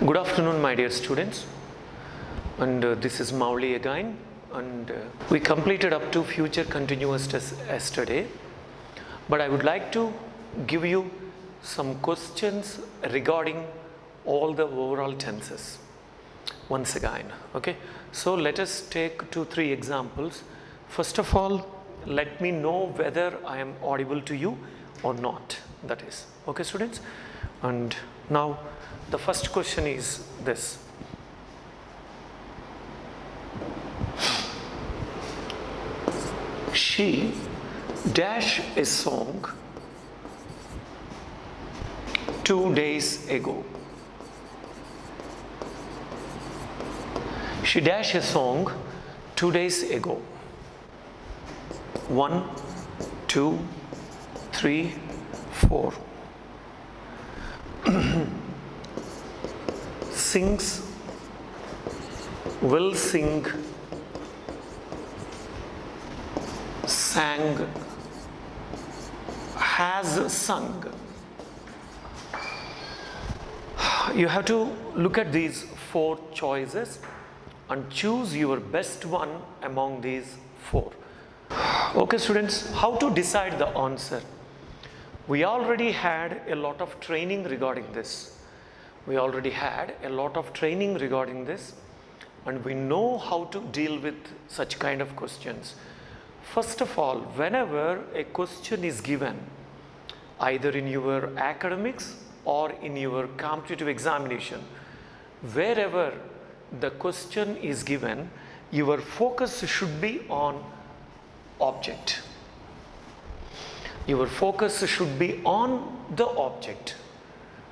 Good afternoon, my dear students, and this is Mauli again, and we completed up to future continuous test yesterday, but I would like to give you some questions regarding all the overall tenses once again. Okay, so let us take 2-3 examples. First of all, let me know whether I am audible to you or not, that is. Okay, students, and now the first question is this. She dash a song 2 days ago. She dash a song 2 days ago. 1, 2, 3, 4. Sings, will sing, sang, has sung. You have to look at these 4 choices and choose your best one among these 4. Okay, students, how to decide the answer? We already had a lot of training regarding this. We already had a lot of training regarding this, and we know how to deal with such kind of questions. First of all, whenever a question is given, either in your academics or in your competitive examination, wherever the question is given, your focus should be on object. Your focus should be on the object,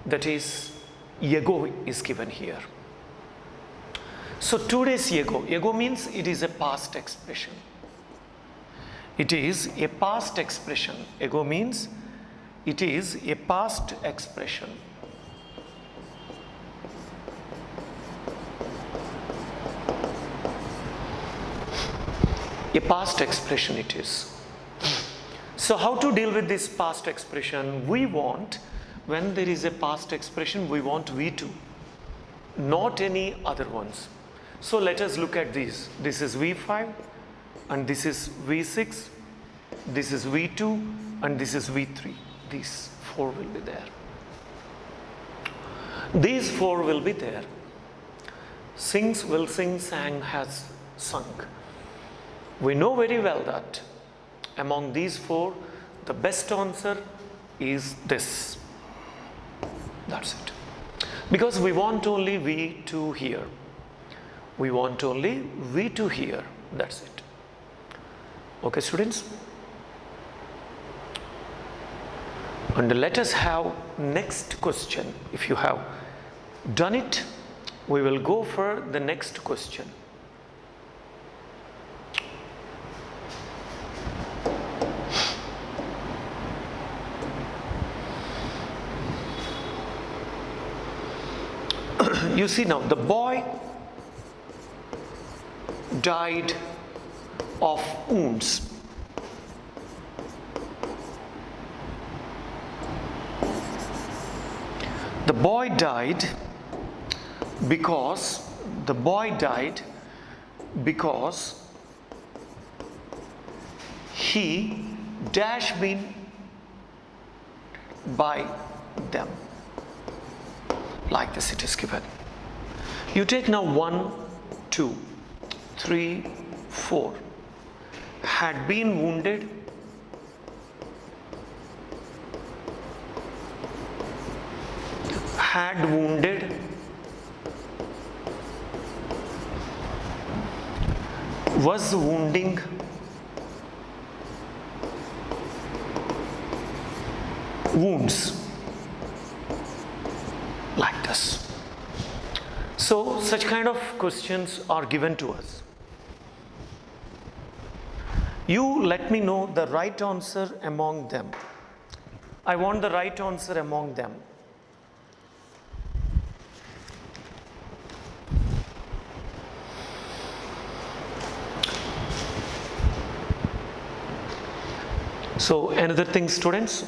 that is, ego is given here. So 2 days ago, ego means it is a past expression. It is a past expression. Ego means it is a past expression. A past expression it is. So how to deal with this past expression? We want, when there is a past expression, we want V2, not any other ones. So let us look at these. This is V5 and this is V6, this is V2 and this is V3. These 4 will be there. These 4 will be there. Sings, will sing, sang, has sung. We know very well that among these 4, the best answer is this. That's it. Because we want only V2 here. We want only V2 here. That's it. Okay, students? And let us have next question. If you have done it, we will go for the next question. You see now, the boy died of wounds. The boy died because he dash been by them. Like this it is given. You take now 1, 2, 3, 4. Had been wounded. Had wounded. Was wounding. Wounds. Like this. So such kind of questions are given to us. You let me know the right answer among them. I want the right answer among them. So another thing, students,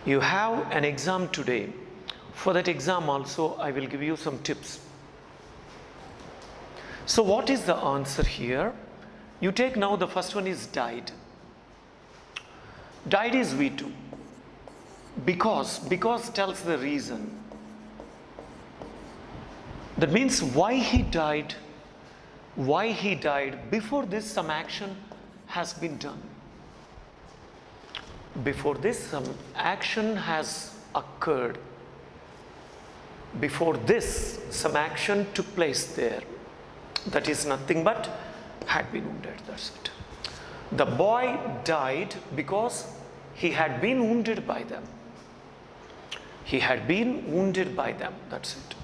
you have an exam today For that exam also, I will give you some tips. So what is the answer here? You take now, the first one is died. Died is V2. Because tells the reason. That means why he died. Why he died. Before this, some action has been done. Before this, some action has occurred. Before this, some action took place there. That is nothing but had been wounded. That's it. The boy died because he had been wounded by them. He had been wounded by them. That's it.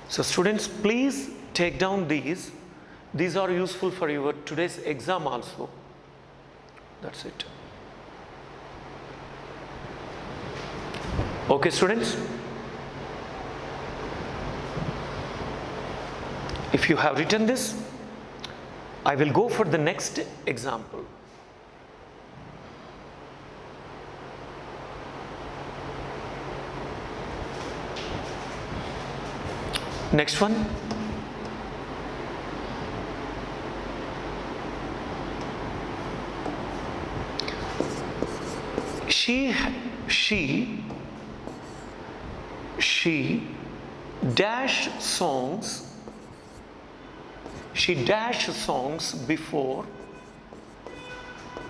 So students, please take down these. These are useful for your today's exam also. That's it. Okay, students. If you have written this, I will go for the next example. Next one. She dashed songs. She dashed songs before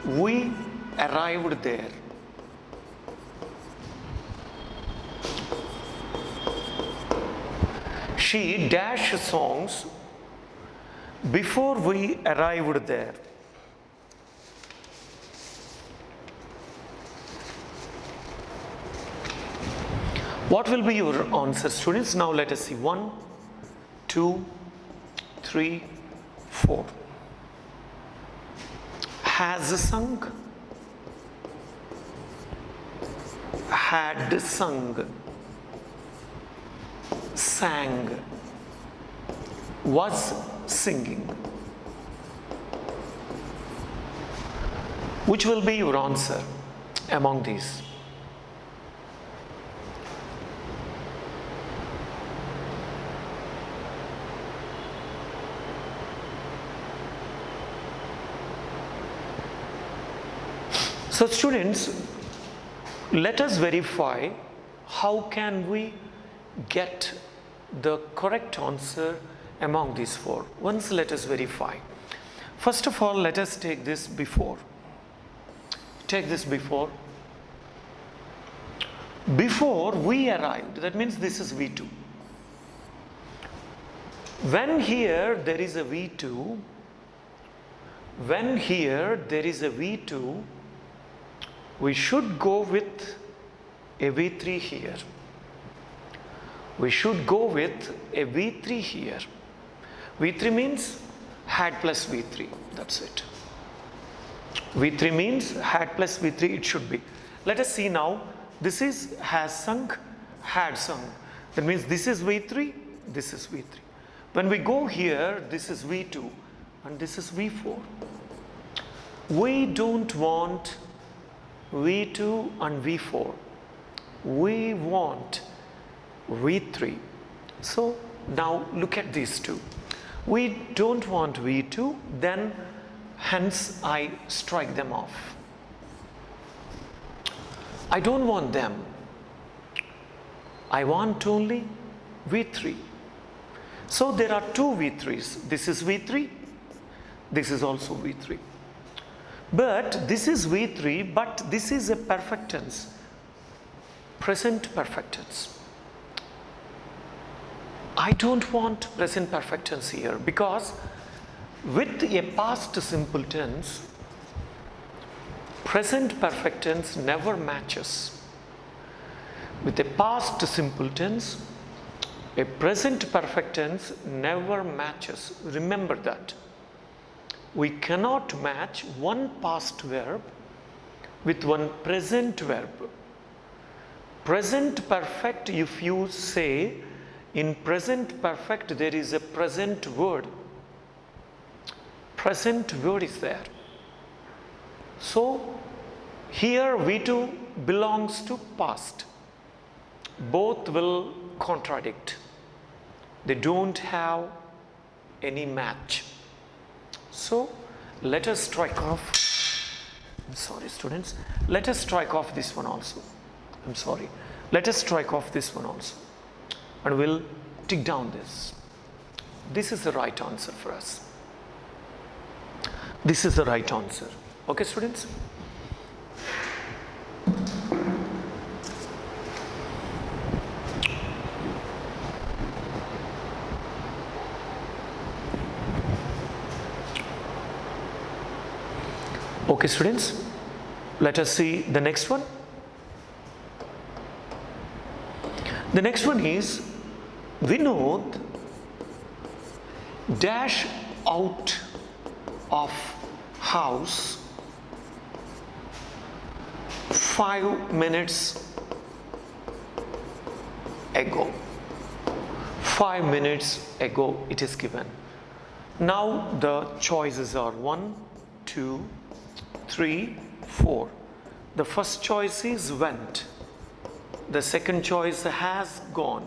we arrived there. She dashed songs before we arrived there. What will be your answer, students? Now let us see. 1, 2, 3, 4. Has sung, had sung, sang, was singing. Which will be your answer among these? So students, let us verify how can we get the correct answer among these four. Once let us verify. First of all, let us take this before. Take this before. Before we arrived, that means this is V2. When here there is a V2, when here there is a V2, we should go with a V3 here. We should go with a V3 here. V3 means had plus V3. That's it. V3 means had plus V3 it should be. Let us see now. This is has sung, had sung. That means this is V3, this is V3. When we go here, this is V2 and this is V4. We don't want V2 and V4. We want V3. So now look at these two. We don't want V2, then hence I strike them off. I don't want them. I want only V3. So there are two V3s. This is V3. This is also V3. But this is V3, but this is a perfect tense, present perfect tense. I don't want present perfect tense here because with a past simple tense, present perfect tense never matches. With a past simple tense, a present perfect tense never matches. Remember that. We cannot match one past verb with one present verb. Present perfect, if you say in present perfect there is a present word. Present word is there. So here V2 belongs to past. both will contradict. They don't have any match. So let us strike off. I'm sorry, students. Let us strike off this one also. I'm sorry. Let us strike off this one also. And we'll tick down this. This is the right answer for us. This is the right answer. Okay, students? Okay, students, let us see the next one. The next one is Vinod dash out of house 5 minutes ago. 5 minutes ago it is given. Now the choices are 1, 2, 3, 4. The first choice is went. The second choice has gone.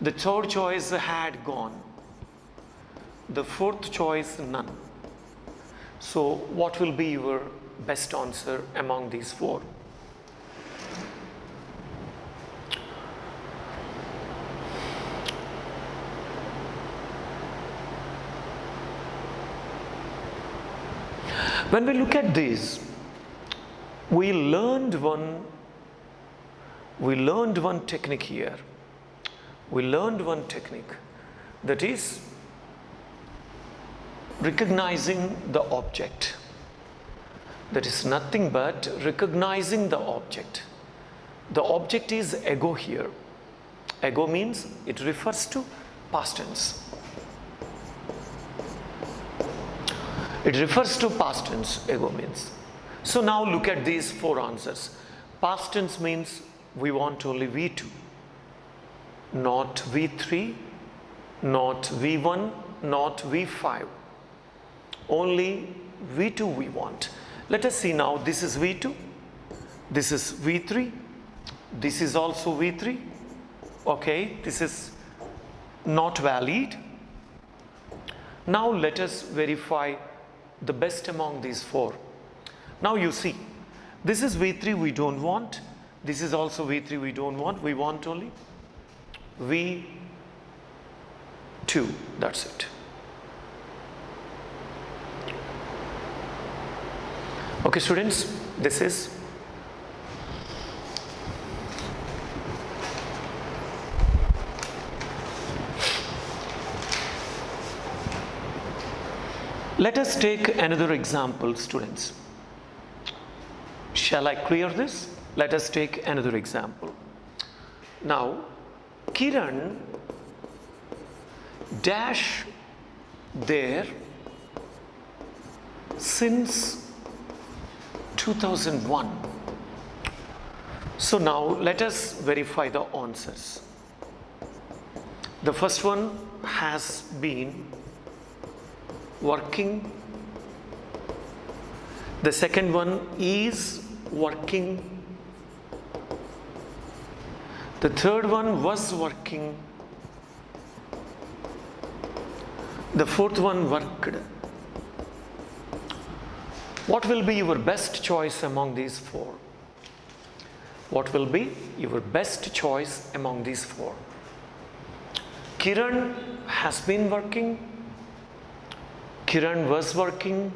The third choice had gone. The fourth choice none. So what will be your best answer among these 4? When we look at this, we learned one technique here. We learned one technique, that is recognizing the object. That is nothing but recognizing the object. The object is ego here. Ego means it refers to past tense. It refers to past tense, ego means. So now look at these 4 answers. Past tense means we want only V2, not V3, not V1, not V5. Only V2 we want. Let us see now, this is V2, this is V3, this is also V3. Okay, this is not valid. Now let us verify the best among these 4. Now you see, this is V3 we don't want, this is also V3 we don't want, we want only V2, that's it. Okay, students, this is let us take another example, students. Shall I clear this? Let us take another example. Now, Kiran dash there since 2001. So now let us verify the answers. The first one has been working. The second one is working. The third one was working. The fourth one worked. What will be your best choice among these 4? What will be your best choice among these 4? Kiran has been working. Kiran was working.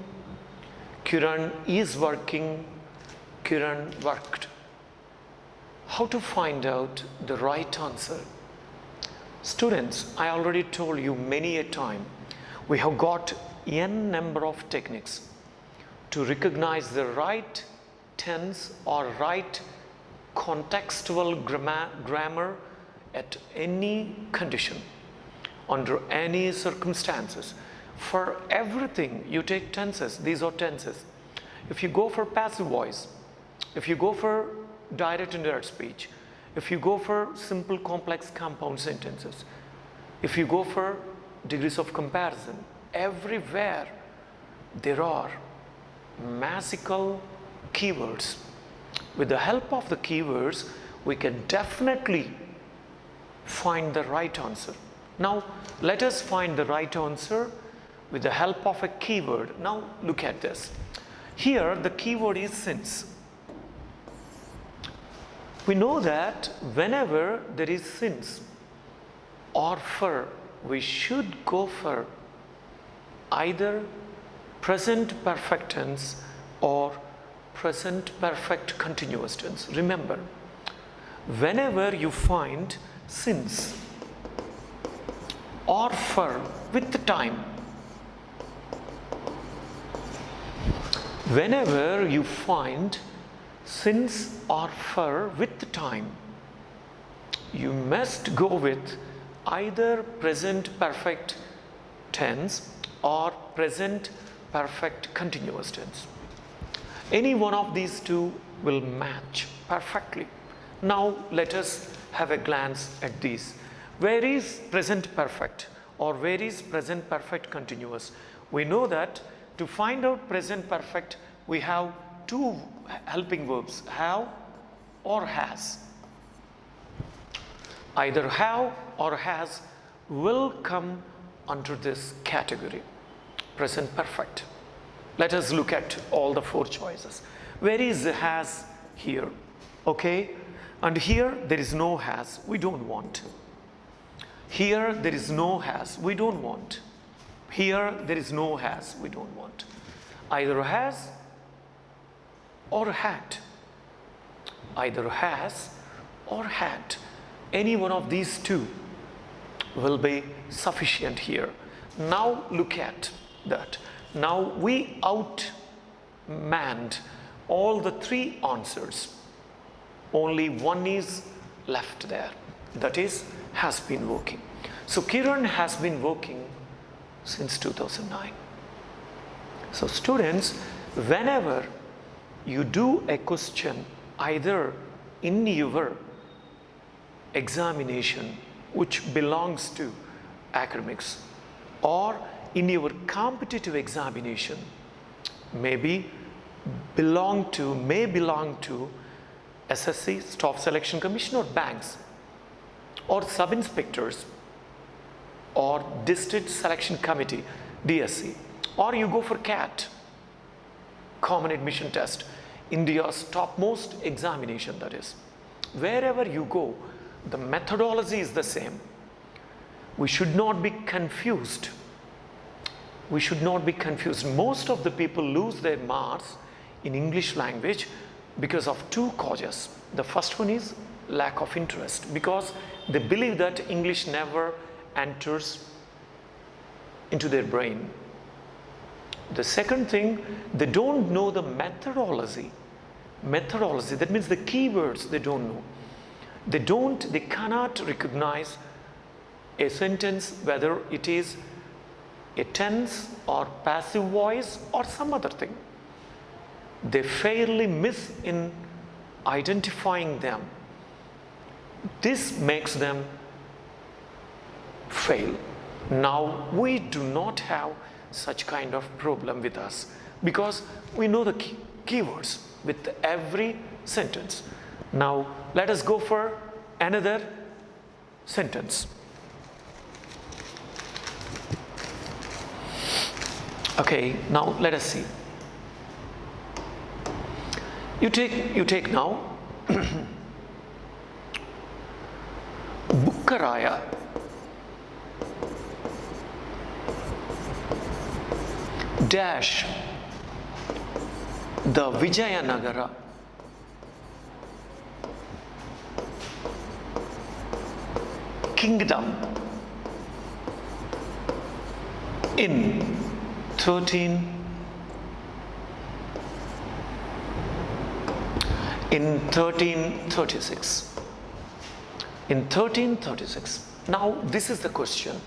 Kiran is working. Kiran worked. How to find out the right answer? Students, I already told you many a time, we have got n number of techniques to recognize the right tense or right contextual grammar at any condition, under any circumstances. For everything you take tenses. These are tenses. If you go for passive voice, if you go for direct indirect speech, if you go for simple complex compound sentences, if you go for degrees of comparison, everywhere there are magical keywords. With the help of the keywords, we can definitely find the right answer. Now let us find the right answer with the help of a keyword. Now look at this. Here the keyword is since. We know that whenever there is since or for, we should go for either present perfect tense or present perfect continuous tense. Remember, whenever you find since or for with the time, whenever you find since or for with the time, you must go with either present perfect tense or present perfect continuous tense. Any one of these two will match perfectly. Now let us have a glance at these. Where is present perfect or where is present perfect continuous? We know that to find out present perfect, we have two helping verbs, have or has. Either have or has will come under this category, present perfect. Let us look at all the four choices. Where is has here? Okay, and here there is no has, we don't want. Here there is no has, we don't want. Here there is no has, we don't want. Either has or had. Either has or had. Any one of these two will be sufficient here. Now look at that. Now we outmanned all the three answers. Only one is left there. That is, has been working. So Kiran has been working since 2009. So students, whenever you do a question either in your examination which belongs to academics or in your competitive examination, may belong to SSC, Staff Selection Commission, or banks, or sub-inspectors, or District Selection Committee, DSC, or you go for CAT, Common Admission Test, India's topmost examination, that is. Wherever you go, the methodology is the same. We should not be confused. We should not be confused. Most of the people lose their marks in English language because of two causes. The first one is lack of interest, because they believe that English never enters into their brain. The second thing, they don't know the methodology. Methodology, that means the keywords they don't know. They cannot recognize a sentence, whether it is a tense or passive voice or some other thing. They fairly miss in identifying them. This makes them fail. Now we do not have such kind of problem with us because we know the keywords with every sentence. Now let us go for another sentence. Okay, now let us see. You take now Bukkaraya dash the Vijayanagara kingdom in 1336. In 1336. Now this is the question.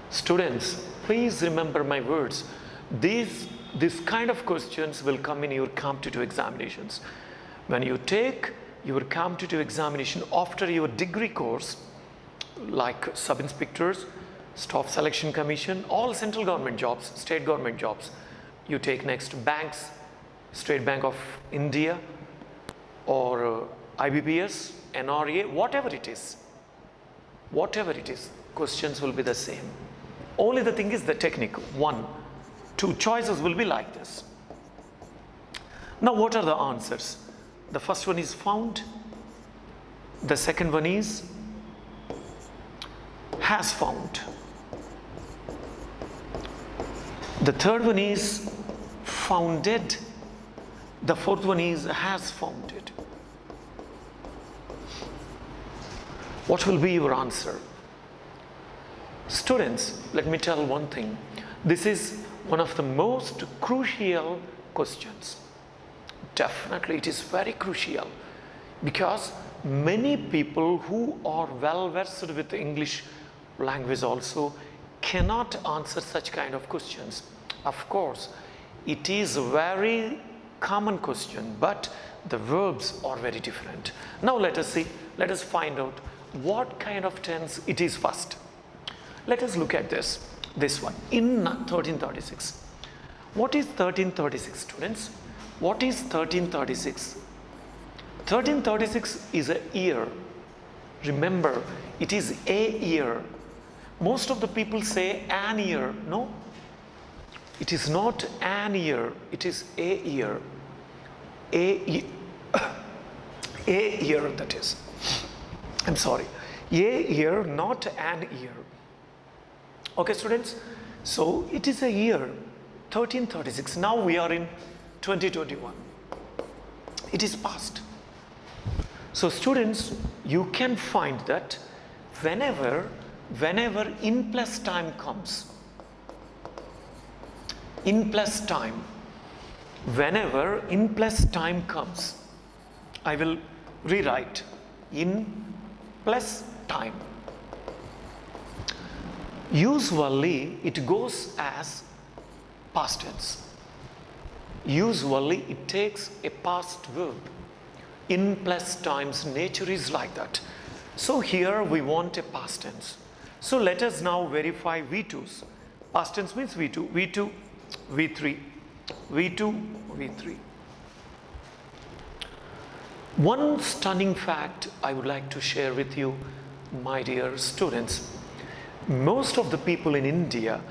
Students, please remember my words. This kind of questions will come in your competitive examinations. When you take your competitive examination after your degree course, like sub-inspectors, Staff Selection Commission, all central government jobs, state government jobs, you take next banks, State Bank of India, or IBPS, NRA, whatever it is, questions will be the same. Only the thing is the technique. 1, 2 choices will be like this. Now what are the answers? The first one is found. The second one is has found. The third one is founded. The fourth one is has founded. What will be your answer? Students, let me tell one thing. This is one of the most crucial questions. Definitely it is very crucial, because many people who are well versed with English language also cannot answer such kind of questions. Of course, it is a very common question, but the verbs are very different. Now let us see, let us find out what kind of tense it is first. Let us look at this one in 1336. What is 1336, students? What is 1336? 1336 is a year. Remember, it is a year. Most of the people say an year. No, it is not an year, it is a year. A year, that is. I'm sorry. A year, not an year. Okay, students? So it is a year, 1336. Now we are in 2021. It is past. So students, you can find that whenever in plus time comes, whenever in plus time comes, I will rewrite in plus time. Usually it goes as past tense. Usually it takes a past verb. In plus times, nature is like that. So here we want a past tense. So let us now verify V2s. Past tense means V2, V2, V3, V2, V3. One stunning fact I would like to share with you, my dear students. Most of the people in India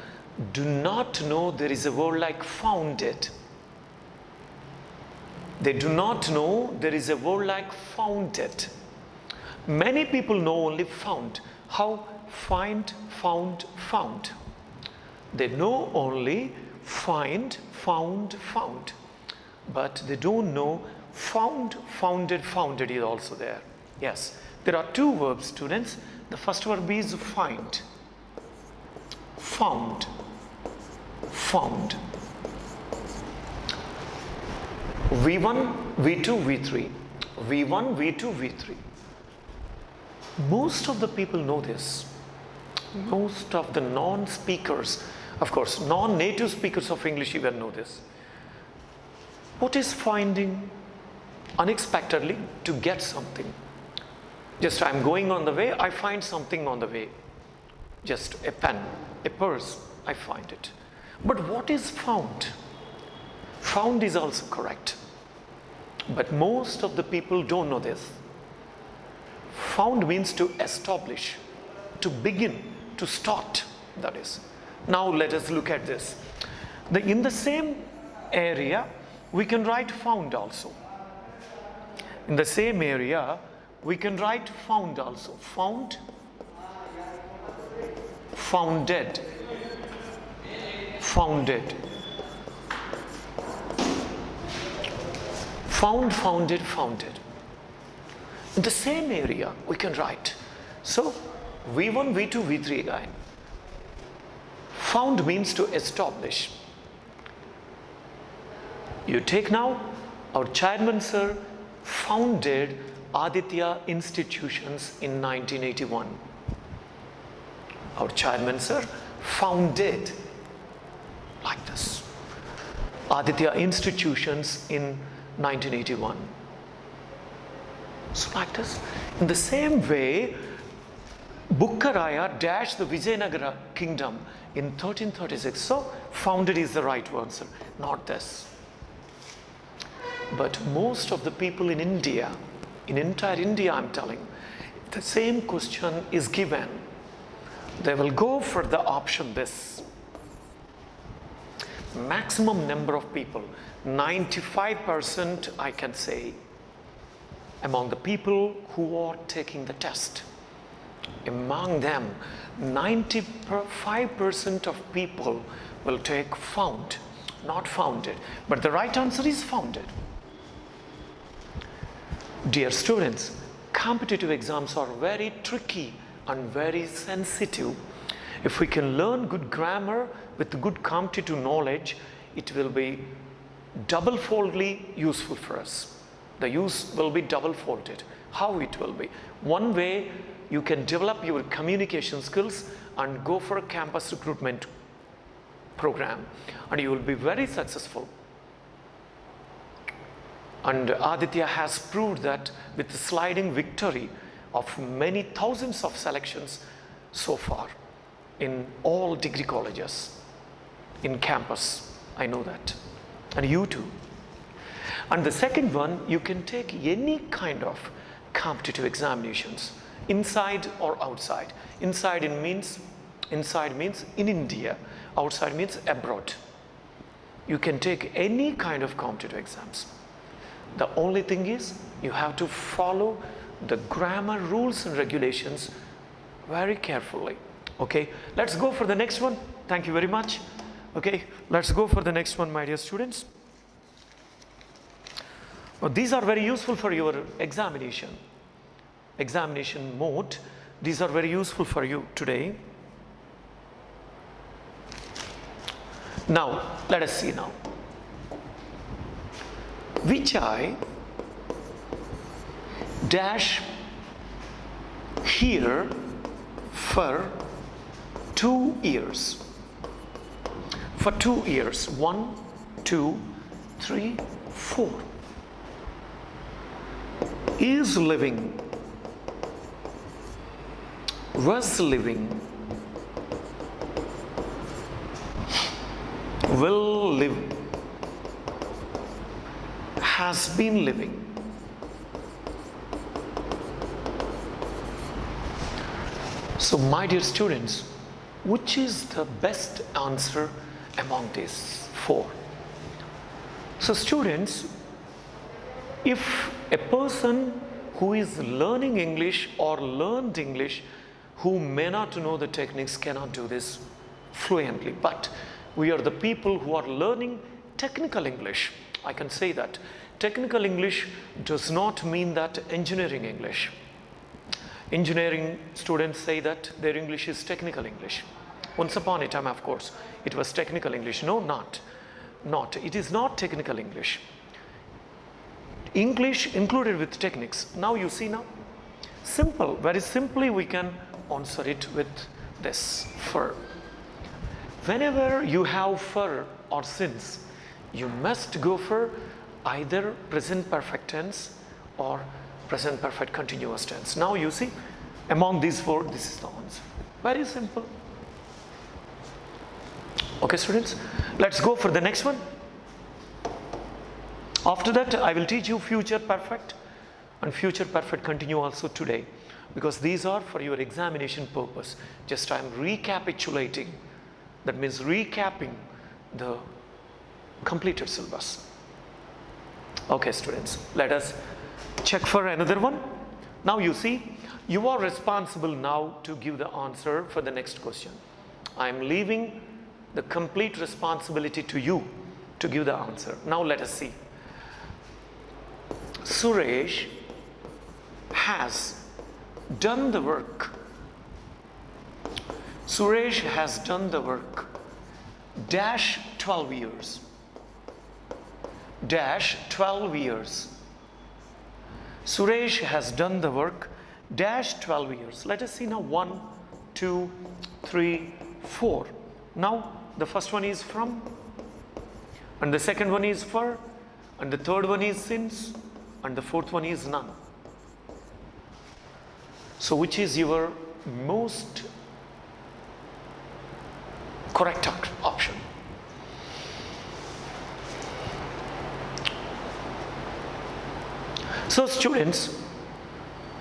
do not know there is a word like founded. They do not know there is a word like founded. Many people know only found. How? Find, found, found. They know only find, found, found. But they don't know found, founded, founded is also there. Yes, there are two verbs, students. The first verb is find. Found, found. V1, V2, V3. V1, V2, V3. Most of the people know this. Most of the non-speakers, of course, non-native speakers of English even know this. What is finding? Unexpectedly to get something. Just I'm going on the way, I find something on the way. Just a pen, a purse, I find it. But what is found? Found is also correct. But most of the people don't know this. Found means to establish, to begin, to start, that is. Now let us look at this. In the same area, we can write found also. In the same area, we can write found also. Found, founded, founded. Found, founded, founded. In the same area, we can write. So, V1, V2, V3 again. Found means to establish. You take now, our chairman sir founded Aditya Institutions in 1981. Our chairman sir founded like this Aditya Institutions in 1981. So like this. In the same way, Bukkaraya dashed the Vijayanagara kingdom in 1336. So founded is the right answer, not this. But most of the people in India In entire India, I'm telling, the same question is given, they will go for the option this. Maximum number of people, 95% I can say, among the people who are taking the test. Among them, 95% of people will take found, not founded. But the right answer is founded. Dear students, competitive exams are very tricky and very sensitive. If we can learn good grammar with good competitive knowledge, it will be double-foldly useful for us. The use will be double-folded. How it will be? One way, you can develop your communication skills and go for a campus recruitment program, and you will be very successful. And Aditya has proved that with the sliding victory of many thousands of selections so far in all degree colleges, in campus. I know that. And you too. And the second one, you can take any kind of competitive examinations, inside or outside. Inside means in India, outside means abroad. You can take any kind of competitive exams. The only thing is, you have to follow the grammar rules and regulations very carefully. Okay, let's go for the next one. Thank you very much. Okay, let's go for the next one, my dear students. These are very useful for your examination mode. These are very useful for you today. Now, let us see now. Vijay dash here for 2 years. For 2 years. 1, 2, 3, 4. Is living, was living, will live, has been living. So, my dear students, which is the best answer among these 4? So, students, if a person who is learning English or learned English, who may not know the techniques, cannot do this fluently. But we are the people who are learning technical English. I can say that. Technical English does not mean that engineering English. Engineering students say that their English is technical English. Once upon a time, of course, it was technical English. No, not. It is not technical English. English included with techniques. Now you see now, simple, very simply we can answer it with this, for. Whenever you have for or since, you must go for either present perfect tense or present perfect continuous tense. Now you see, among these 4, this is the answer. Very simple. Okay, students, let's go for the next one. After that, I will teach you future perfect and future perfect continue also today, because these are for your examination purpose. Just I am recapitulating, that means recapping the completed syllabus. Okay, students, let us check for another one. Now you see, you are responsible now to give the answer for the next question. I am leaving the complete responsibility to you to give the answer. Now let us see. Suresh has done the work. Suresh has done the work. Dash 12 years. Dash 12 years. Suresh has done the work. Dash 12 years. Let us see now. 1, 2, 3, 4. Now the first one is from, and the second one is for, and the third one is since, and the fourth one is none. So which is your most correct option? So students,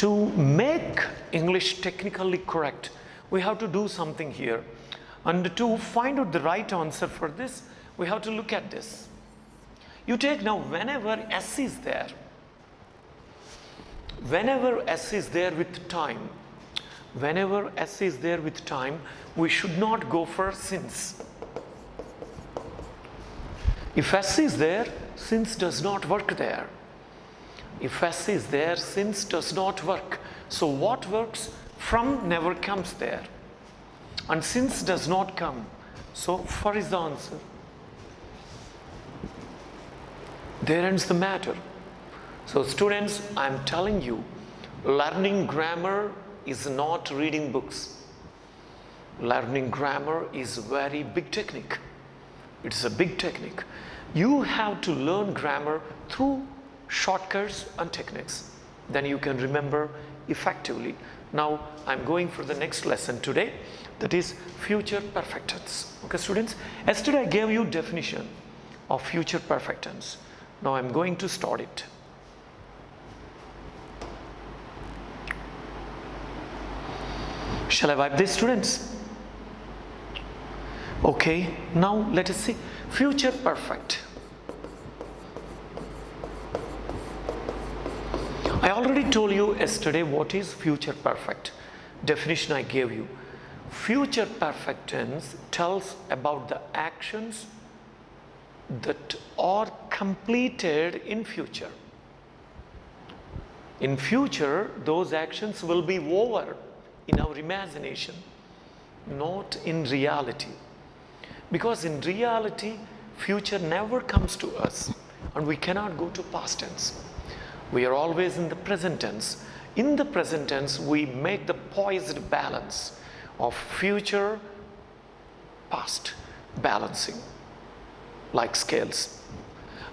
To make English technically correct, we have to do something here. And to find out the right answer for this, we have to look at this. You take now, whenever S is there with time, whenever S is there with time, we should not go for since. If S is there, since does not work there. If S is there, since does not work. So what works? From never comes there. And since does not come. So for is the answer. There ends the matter. So students, I am telling you, learning grammar is not reading books. Learning grammar is a very big technique. It's a big technique. You have to learn grammar through shortcuts and techniques. Then you can remember effectively. Now I'm going for the next lesson today, that is future perfect tense. Okay students, yesterday I gave you definition of future perfect tense. Now I'm going to start it. Shall I wipe this, students? Okay, now let us see future perfect. I already told you yesterday what is future perfect. Definition I gave you. Future perfect tense tells about the actions that are completed in future. In future, those actions will be over in our imagination, not in reality. Because in reality, future never comes to us and we cannot go to past tense. We are always in the present tense. In the present tense, we make the poised balance of future, past, balancing like scales.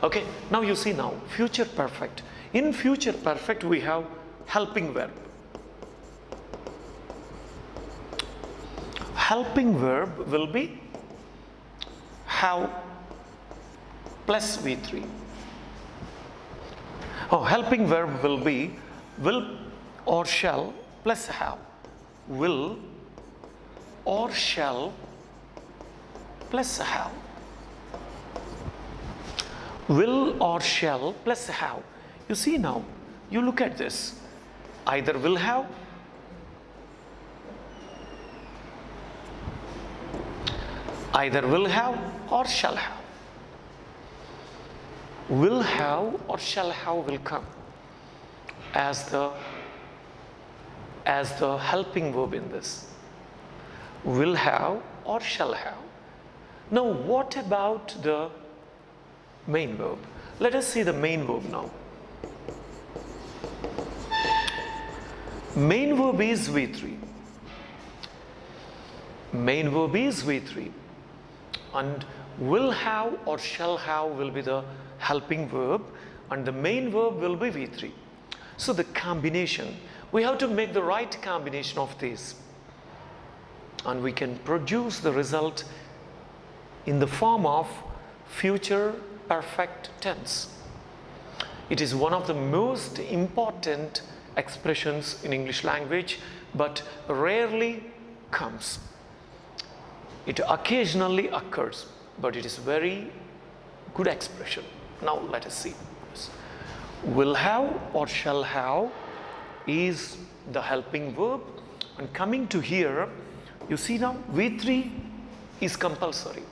Okay, now you see now, future perfect. In future perfect, we have helping verb. Helping verb will be have plus V3. Oh, helping verb will be will or shall plus have. Will or shall plus have. Will or shall plus have. You see now, you look at this. Either will have, or shall have. Will have or shall have will come as the helping verb in this. Will have or shall have. Now what about the main verb? Let us see the main verb now. Main verb is V3. Main verb is V3. And will have or shall have will be the helping verb and the main verb will be V3. So the combination, we have to make the right combination of these and we can produce the result in the form of future perfect tense. It is one of the most important expressions in English language but rarely comes. It occasionally occurs, but it is very good expression. Now let us see. Will have or shall have is the helping verb, and coming to here, you see now V3 is compulsory.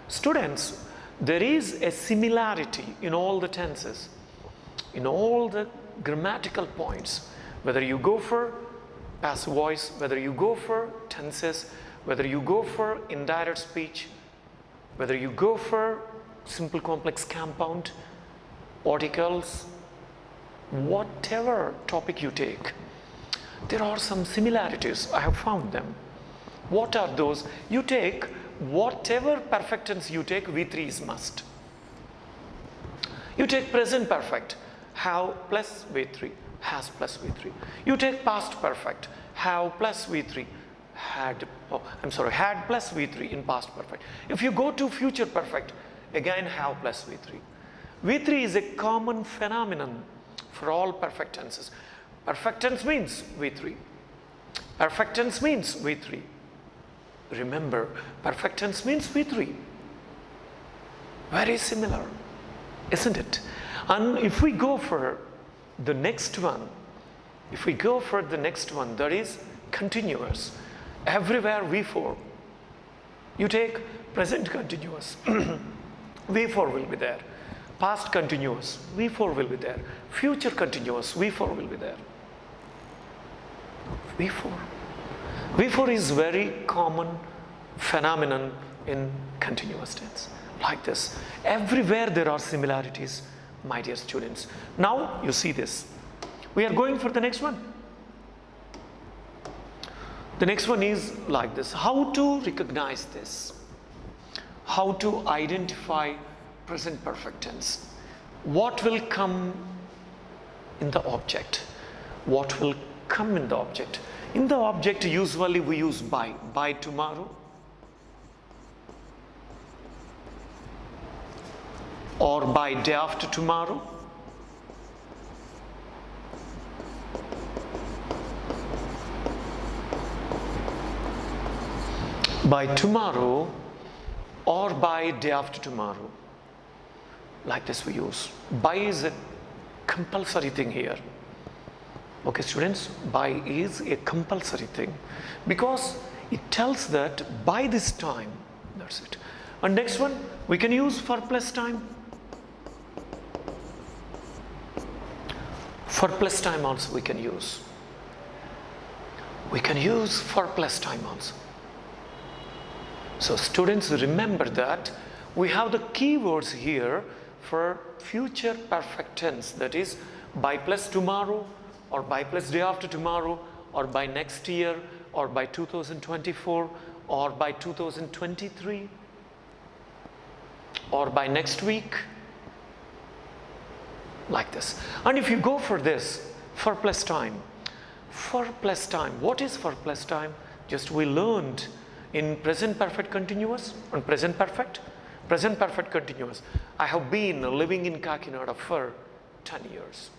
Students, there is a similarity in all the tenses, in all the grammatical points, whether you go for passive voice, whether you go for tenses, whether you go for indirect speech, whether you go for simple complex compound, articles, whatever topic you take, there are some similarities. I have found them. What are those? You take whatever perfect tense you take, V3 is must. You take present perfect, have plus V3, has plus V3. You take past perfect, have plus V3, had plus V3 in past perfect. If you go to future perfect, again have plus V3. V3 is a common phenomenon for all perfect tenses. Perfect tense means V3. Perfect tense means V3. Remember, perfect tense means V3. Very similar, isn't it? And if we go for the next one, that is continuous. Everywhere V4. You take present continuous, V4 will be there. Past continuous, V4 will be there. Future continuous, V4 will be there. V4. V4 is very common phenomenon in continuous tense. Like this. Everywhere there are similarities, my dear students. Now you see this. We are going for the next one. The next one is like this. How to recognize this? How to identify present perfect tense? What will come in the object? What will come in the object? In the object, usually we use by tomorrow, or by day after tomorrow, by tomorrow, or by day after tomorrow. Like this we use. By is a compulsory thing here. Okay, students, by is a compulsory thing because it tells that by this time, that's it. And next one, we can use for plus time. For plus time also we can use. We can use for plus time also. So students, remember that we have the keywords here for future perfect tense, that is by plus tomorrow, or by plus day after tomorrow, or by next year, or by 2024, or by 2023, or by next week, like this. And if you go for this, for plus time, what is for plus time? Just we learned in present perfect continuous and present perfect continuous. I have been living in Kakinada for 10 years.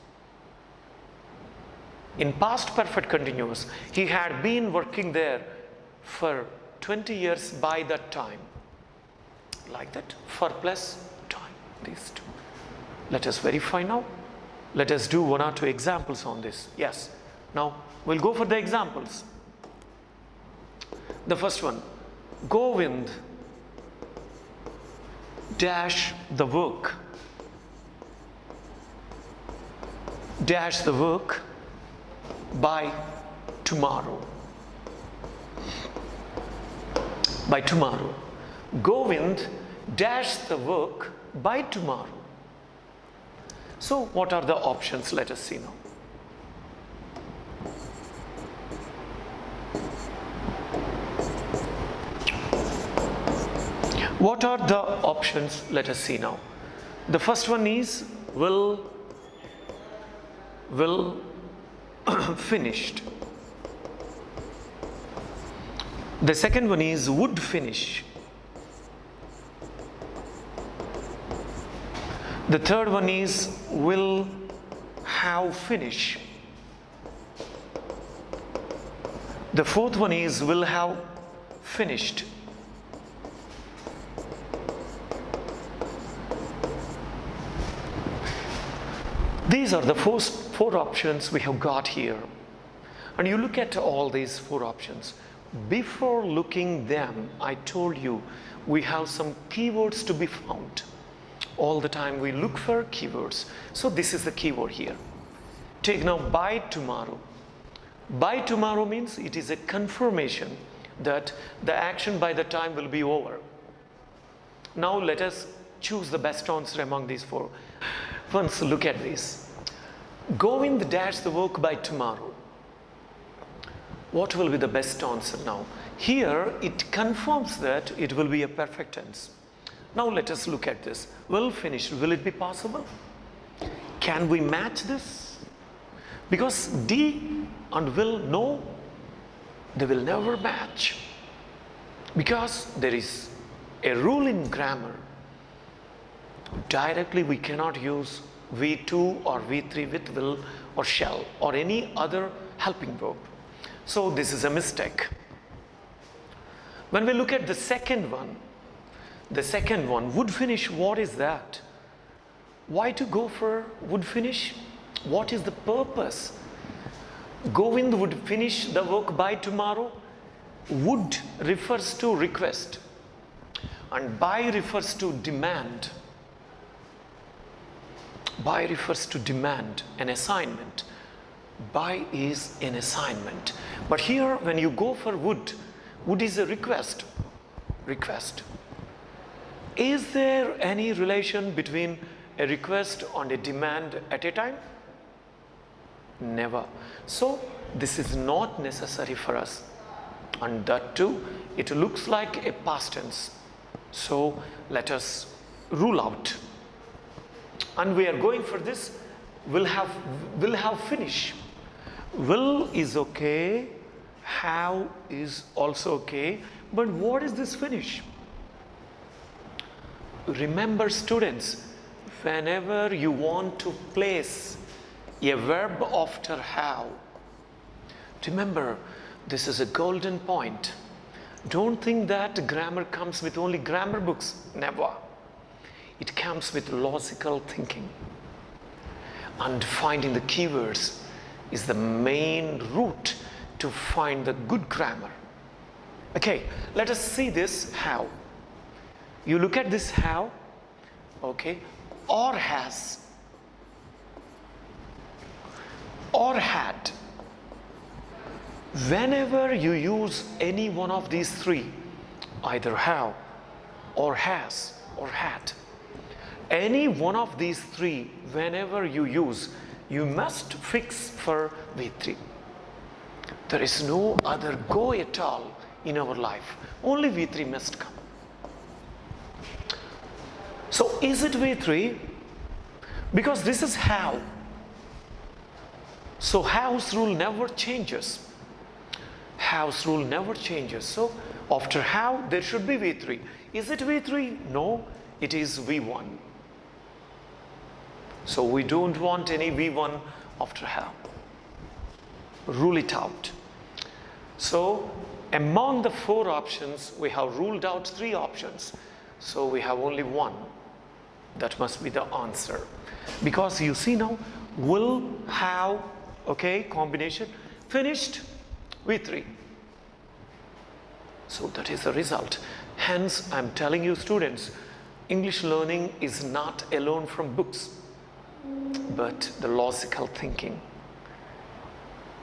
In past perfect continuous, he had been working there for 20 years by that time. Like that, for plus time, these two. Let us verify now. Let us do one or two examples on this. Yes. Now, we'll go for the examples. The first one, Govind dash the work. Dash the work by tomorrow. By tomorrow. Govind dash the work by tomorrow. So what are the options? Let us see now. What are the options? Let us see now. The first one is will finished. The second one is would finish. The third one is will have finish. The fourth one is will have finished. These are the four options we have got here. And you look at all these four options. Before looking them, I told you we have some keywords to be found. All the time we look for keywords. So this is the keyword here. Take now by tomorrow. By tomorrow means it is a confirmation that the action by the time will be over. Now let us choose the best answer among these four. Once look at this. Govind dash the work by tomorrow. What will be the best answer now? Here it confirms that it will be a perfect tense. Now let us look at this. Will finish. Will it be possible? Can we match this? Because D and will, no, they will never match. Because there is a rule in grammar. Directly we cannot use V2 or V3 with will or shall or any other helping verb. So this is a mistake. When we look at the second one, would finish, what is that? Why to go for would finish? What is the purpose? Govind would finish the work by tomorrow. Would refers to request and by refers to demand. By refers to demand, an assignment. By is an assignment. But here when you go for would is a request. Request. Is there any relation between a request and a demand at a time? Never. So this is not necessary for us. And that too, it looks like a past tense. So let us rule out. And we are going for this, will have finish. Will is okay, have is also okay, but what is this finish? Remember students, whenever you want to place a verb after have, remember this is a golden point. Don't think that grammar comes with only grammar books. Never. It comes with logical thinking. And finding the keywords is the main route to find the good grammar. Okay, let us see this how. You look at this how, okay, or has, or had. Whenever you use any one of these three, either have, or has, or had, any one of these three, whenever you use, you must fix for V3. There is no other go at all in our life. Only V3 must come. So is it V3? Because this is how. So house rule never changes. House rule never changes. So after how there should be V3. Is it V3? No, it is V1. So we don't want any V1 after how. Rule it out. So among the four options, we have ruled out three options. So we have only one. That must be the answer. Because you see now, will, have, okay, combination, finished, V3. So that is the result. Hence, I'm telling you students, English learning is not alone from books, but the logical thinking.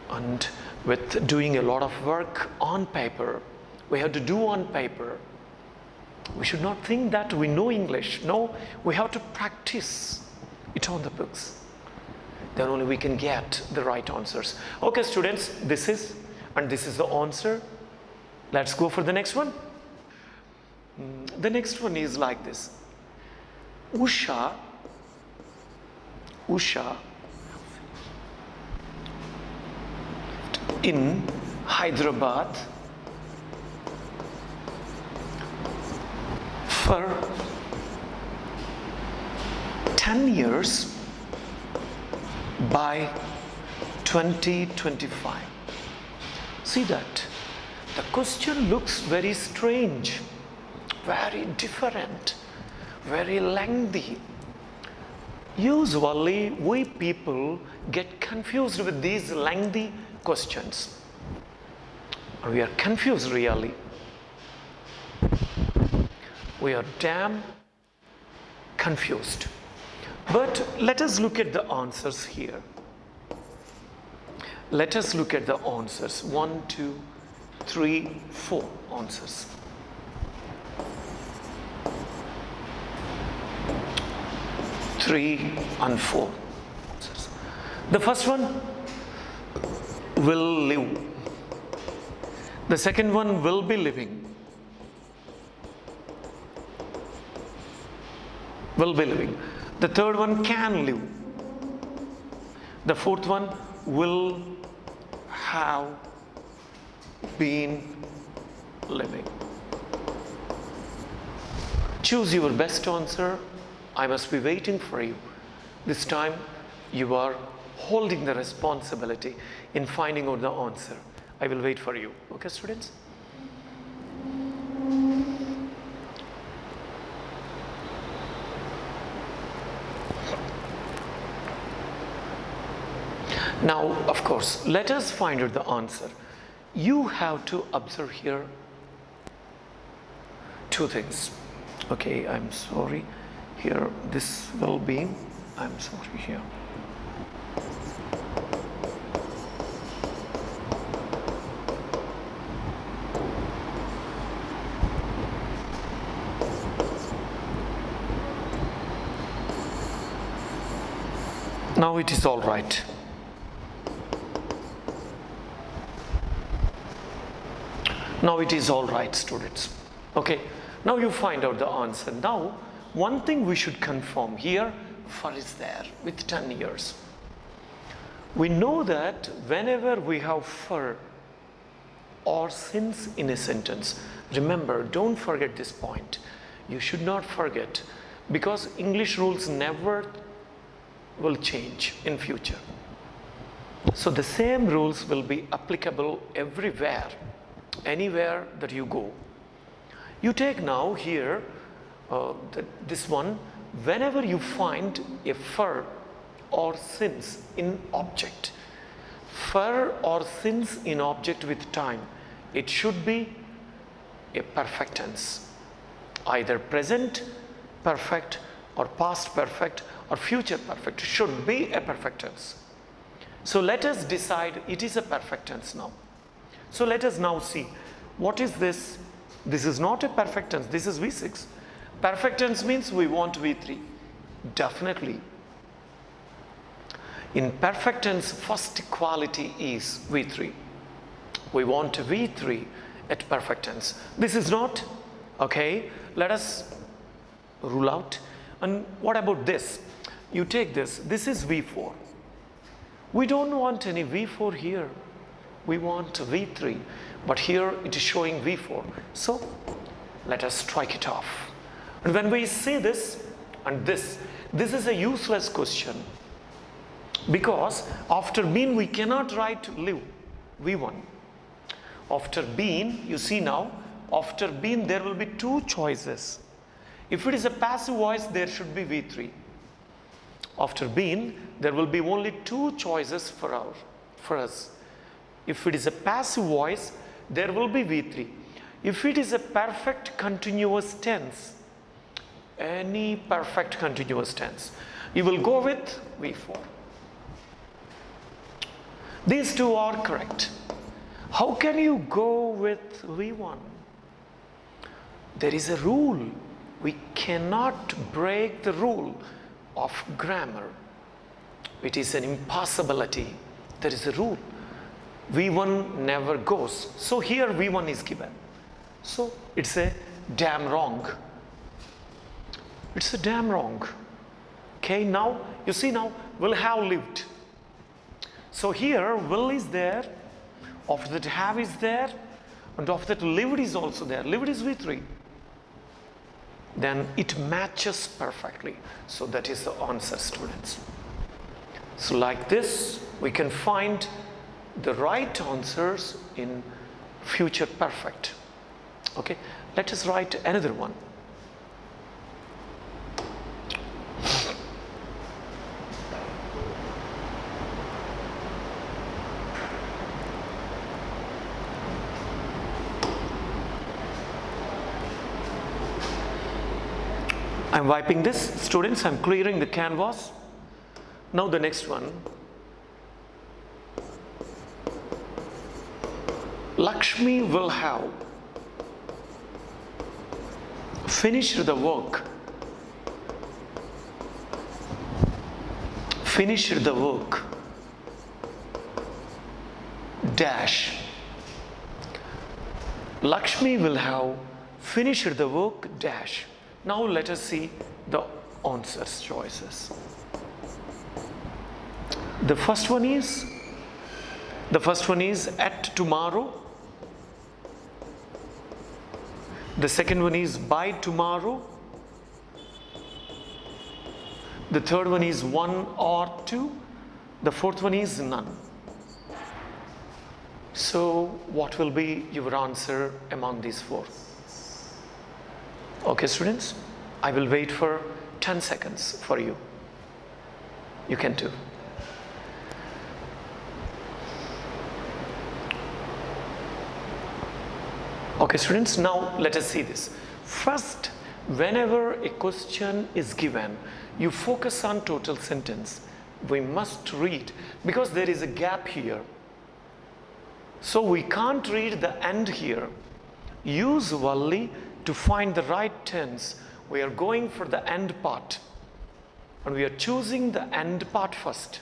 And with doing a lot of work on paper, we have to do on paper. We should not think that we know English. No, we have to practice it on the books. Then only we can get the right answers. Okay, students, this is the answer. Let's go for the next one. The next one is like this. Usha in Hyderabad for 10 years by 2025. See that? The question looks very strange, very different, very lengthy. Usually, we people get confused with these lengthy questions. We are confused really. We are damn confused. But let us look at the answers here. Let us look at the answers. 1, 2, 3, 4 answers. Three and 4. The first one, will live. The second one, will be living. Will be living. The third one, can live. The fourth one, will have been living. Choose your best answer. I must be waiting for you. This time you are holding the responsibility in finding out the answer. I will wait for you. Okay, students? Now, of course, let us find out the answer. You have to observe here two things. Okay, I'm sorry. Here, this will be, I'm sorry here. Now it is all right. Now it is all right, students. Okay, now you find out the answer. Now, one thing we should confirm here, for is there with 10 years. We know that whenever we have for or since in a sentence, remember, don't forget this point. You should not forget, because English rules never will change in future. So the same rules will be applicable everywhere, anywhere that you go. You take now here this one, whenever you find a for or since in object. For or since in object with time, it should be a perfect tense, either present perfect or past perfect or future perfect. Should be a perfect tense. So let us decide it is a perfect tense now. So let us now see, what is this? This is not a perfect tense, this is V6. Perfect tense means we want V3. Definitely. In perfect tense, first quality is V3. We want V3 at perfect tense. This is not, okay, let us rule out. And what about this? You take this is V4. We don't want any V4 here. We want V3, but here it is showing V4. So let us strike it off. And when we see this and this is a useless question, because after been we cannot write live, V1. After been, you see now, after been there will be two choices. If it is a passive voice, there should be V3. After been, there will be only two choices for us. If it is a passive voice, there will be V3. If it is a perfect continuous tense, any perfect continuous tense, you will go with V4. These two are correct. How can you go with V1? There is a rule. We cannot break the rule of grammar. It is an impossibility. There is a rule. V1 never goes. So here V1 is given. So it's a damn wrong. It's a damn wrong. Okay, now you see, now will have lived. So here will is there, after that have is there, and after that lived is also there. Lived is V3. Then it matches perfectly. So that is the answer, students. So like this, we can find the right answers in future perfect. Okay, let us write another one. I'm wiping this, students, I'm clearing the canvas. Now the next one. Lakshmi will have finished the work. Finished the work. Dash. Lakshmi will have finished the work. Dash. Now let us see the answers choices. The first one is at tomorrow. The second one is by tomorrow. The third one is 1 or 2. The fourth one is none. So what will be your answer among these 4? Okay, students, I will wait for 10 seconds for you. You can do. Okay, students, now let us see this. First, whenever a question is given, you focus on total sentence. We must read because there is a gap here. So we can't read the end here. Usually, to find the right tense, we are going for the end part. And we are choosing the end part first.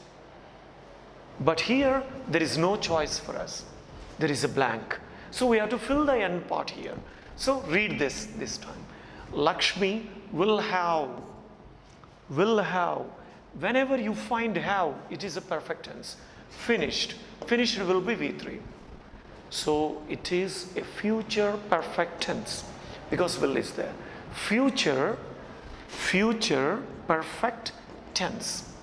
But here, there is no choice for us. There is a blank. So we have to fill the end part here. So read this time. Lakshmi will have. Will have. Whenever you find have, it is a perfect tense. Finished. Finished will be V3. So it is a future perfect tense because will is there. Future perfect tense.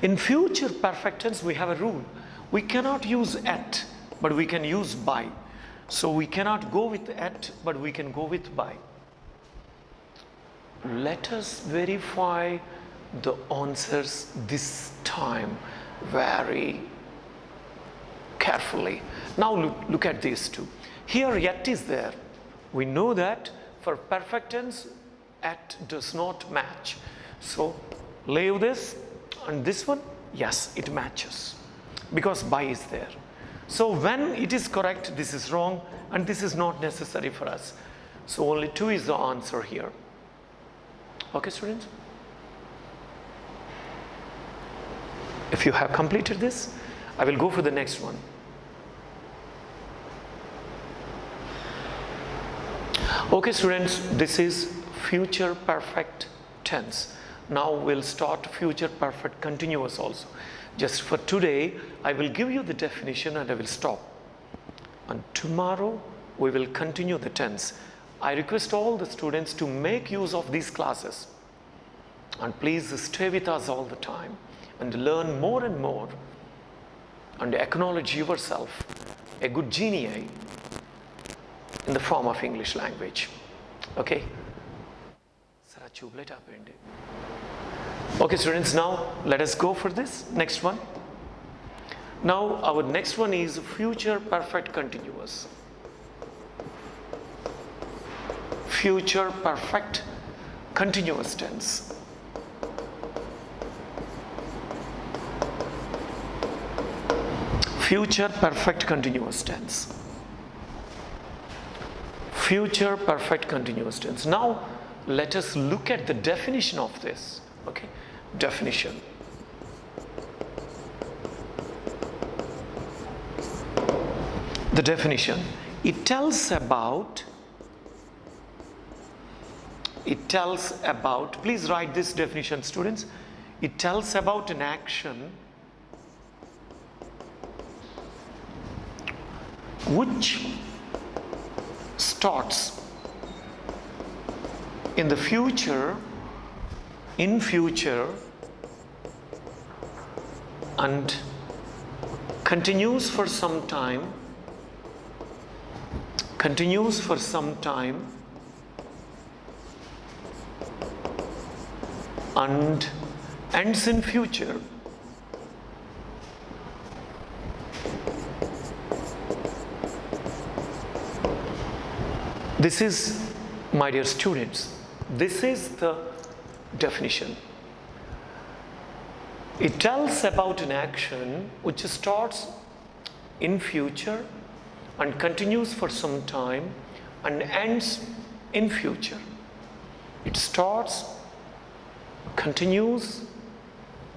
In future perfect tense, we have a rule. We cannot use at, but we can use by. So we cannot go with at, but we can go with by. Let us verify the answers this time very carefully. Now look at these two. Here yet is there. We know that for perfect tense, at does not match. So leave this and this one, yes, it matches because by is there. So when it is correct, this is wrong and this is not necessary for us. So only 2 is the answer here. Okay, students? If you have completed this, I will go for the next one. Okay, students, this is future perfect tense. Now we'll start future perfect continuous also. Just for today, I will give you the definition and I will stop. And tomorrow, we will continue the tense. I request all the students to make use of these classes. And please stay with us all the time and learn more and more and acknowledge yourself a good genie in the form of English language. Okay? Okay, students, now let us go for this next one. Now our next one is future perfect continuous. Future perfect continuous tense. Future perfect continuous tense. Future perfect continuous tense. Now let us look at the definition of this. Okay, definition. The definition. It tells about, please write this definition, students. It tells about an action which starts in the future, and continues for some time, and ends in future. This is, my dear students, this is the definition. It tells about an action which starts in future and continues for some time and ends in future. It starts, continues,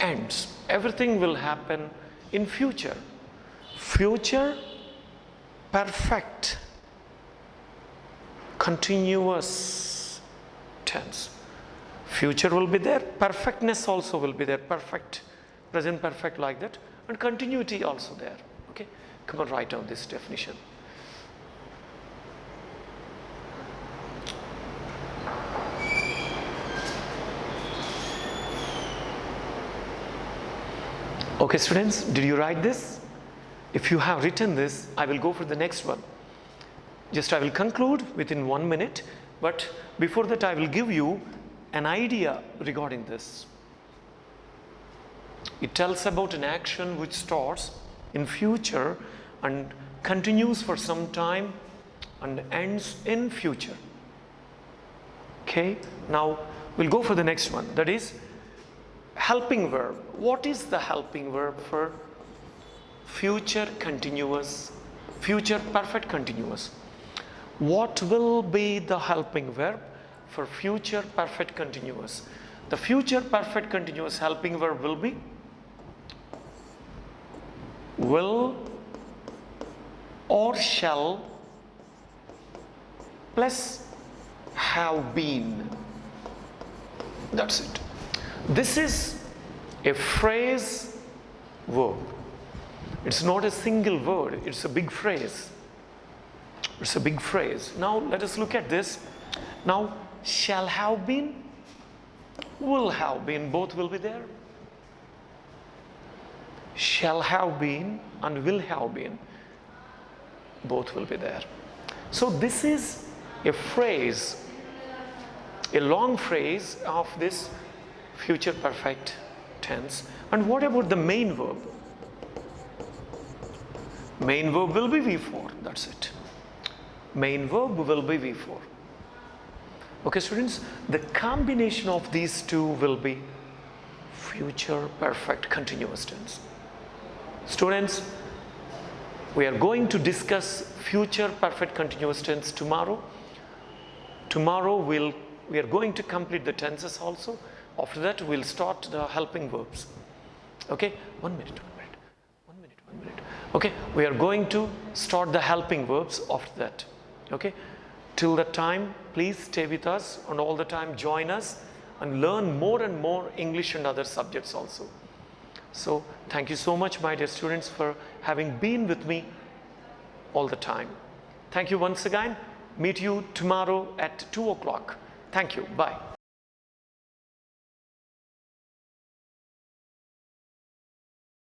ends. Everything will happen in future. Future perfect continuous tense. Future will be there, perfectness also will be there, perfect, present perfect like that, and continuity also there. Okay, come on, write down this definition. Okay students, did you write this? If you have written this, I will go for the next one. Just I will conclude within 1 minute, but before that I will give you an idea regarding this. It tells about an action which starts in future and continues for some time and ends in future. Okay, now we'll go for the next one, that is helping verb. What is the helping verb for future continuous, future perfect continuous? What will be the helping verb for future perfect continuous? The future perfect continuous helping verb will be will or shall plus have been. That's it. This is a phrase verb. It's not a single word, it's a big phrase. It's a big phrase. Now let us look at this. Now shall have been, will have been, both will be there. Shall have been and will have been, both will be there. So this is a phrase, a long phrase of this future perfect tense. And what about the main verb? Main verb will be V4, that's it. Main verb will be V4. Okay students, the combination of these two will be future perfect continuous tense. Students, we are going to discuss future perfect continuous tense tomorrow. Tomorrow we are going to complete the tenses also. After that we'll start the helping verbs. Okay, 1 minute. Okay, we are going to start the helping verbs after that. Okay, till that time please stay with us and all the time join us and learn more and more English and other subjects also. So thank you so much my dear students for having been with me all the time. Thank you once again. Meet you tomorrow at 2 o'clock. Thank you. Bye.